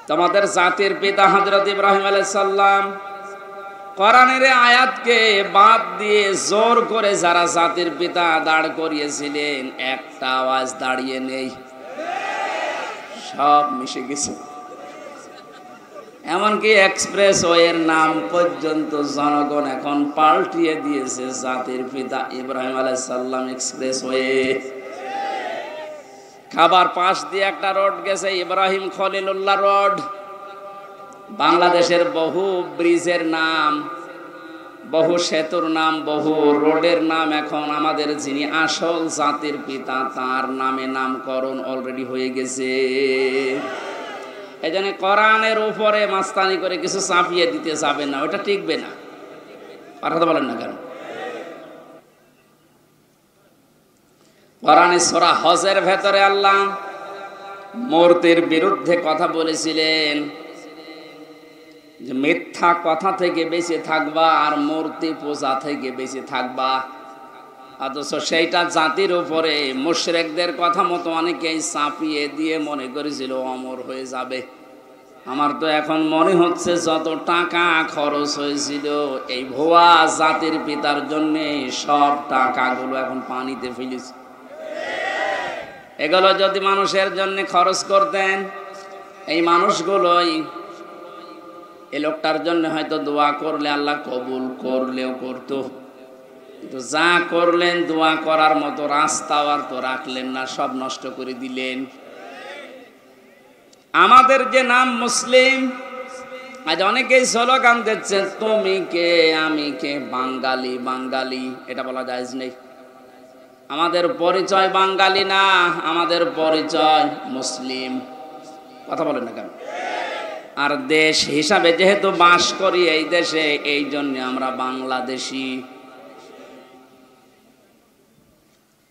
তোমাদের জাতির পিতা হযরত ইব্রাহিম আলাইহিস সালাম। কোরআনের আয়াতকে বাদ দিয়ে জোর করে যারা জাতির পিতা দাঁড় করিয়েছিলেন, একটা আওয়াজ দাঁড়িয়ে নেই, সব মিশে গেছে। এমনকি এক্সপ্রেসওয়ের নাম পর্যন্ত জনগণ এখন পাল্টিয়ে দিয়েছে জাতির পিতা ইব্রাহিম আলাইহিস সালাম এক্সপ্রেসওয়ে। খাবার পাশ দিয়ে একটা রোড গেছে, ইব্রাহিম খলিলুল্লাহ রোড। বাংলাদেশের বহু ব্রিজের নাম, বহু সেতুর নাম, বহু রোডের নাম এখন আমাদের যিনি আসল জাতির পিতা তার নামে নামকরণ অলরেডি হয়ে গেছে। এই জন্য কোরআনের উপরে মাস্তানি করে কিছু চাপিয়ে দিতে যাবে না, ওটা টিকবে না। কথা বলেন না কেন? কোরআনে সূরা হজের ভেতরে আল্লাহ মূর্তির বিরুদ্ধে কথা বলেছিলেন যে মিথ্যা কথা থেকে বেঁচে থাকবা আর মূর্তি পূজা থেকে বেঁচে থাকবা। অথচ সেইটা জাতির উপরে মুশরিকদের কথা মতো অনেকেই চাপিয়ে দিয়ে মনে করেছিল অমর হয়ে যাবে। আমার তো এখন মনে হচ্ছে যত টাকা খরচ হয়েছিল এই ভুয়া জাতির পিতার জন্য, সব টাকাগুলো এখন পানিতে ফেলেছে। এগুলো যদি মানুষের জন্য খরচ করতেন, এই মানুষগুলোই এই লোকটার জন্য হয়তো দোয়া করলে আল্লাহ কবুল করলেও করতো, কিন্তু যা করলেন দোয়া করার মতো রাস্তাও আর তো রাখলেন না, সব নষ্ট করে দিলেন। আমাদের যে নাম মুসলিম, আজ অনেকেই স্লোগান দিচ্ছে তুমি কে আমি কে, বাঙালি বাঙালি, এটা বলা জায়েজ নেই। আমাদের পরিচয় বাঙালি না, আমাদের পরিচয় মুসলিম। কথা বলেন না কেন? আর দেশ হিসাবে যেহেতু বাস করি এই দেশে, এই জন্য আমরা বাংলাদেশি।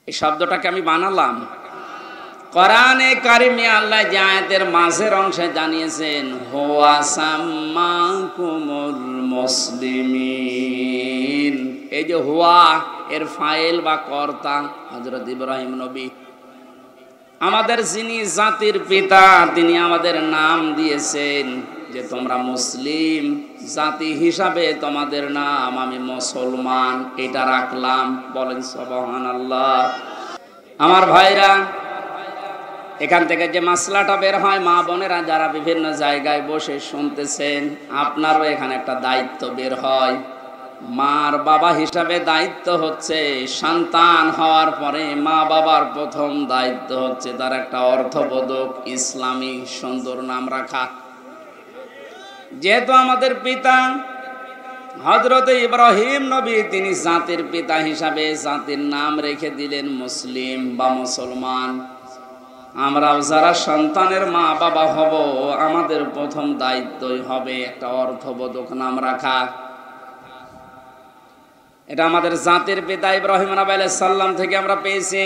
এই শব্দটাকে আমি বানালাম। কোরআনে কারিমে আল্লাহ যে আয়াতের মাঝের অংশে জানিয়েছেন হুয়া সাম্মাকুমুল মুসলিমিন, এই যে হুয়া এর ফাইল বা কর্তা হযরত ইব্রাহিম নবী। আমাদের যিনি জাতির পিতা তিনি আমাদের নাম দিয়েছেন যে তোমরা মুসলিম জাতি হিসাবে তোমাদের নাম আমি মুসলমান, এটা রাখলাম। বলেন সুবহানাল্লাহ। আমার ভাইরা, এখান থেকে যে মাসলাটা বের হয়, মা বোনেরা যারা বিভিন্ন জায়গায় বসে শুনতেছেন, আপনারও এখানে একটা দায়িত্ব বের হয়। মার বাবা হিসাবে দায়িত্ব হচ্ছে সন্তান হওয়ার পরে মা বাবার প্রথম দায়িত্ব হচ্ছে তার একটা অর্থবোধক ইসলামী সুন্দর নাম রাখা। যেহেতু আমাদের পিতা হযরত ইব্রাহিম নবী তিনি জাতির পিতা হিসাবে জাতির নাম রেখে দিলেন মুসলিম বা মুসলমান, আমরাও যারা সন্তানের মা বাবা হব আমাদের প্রথম দায়িত্বই হবে একটা অর্থবোধক নাম রাখা। এটা আমাদের জাতির পিতা ইব্রাহিম নবী আলাইহিস সালাম থেকে আমরা পেয়েছি।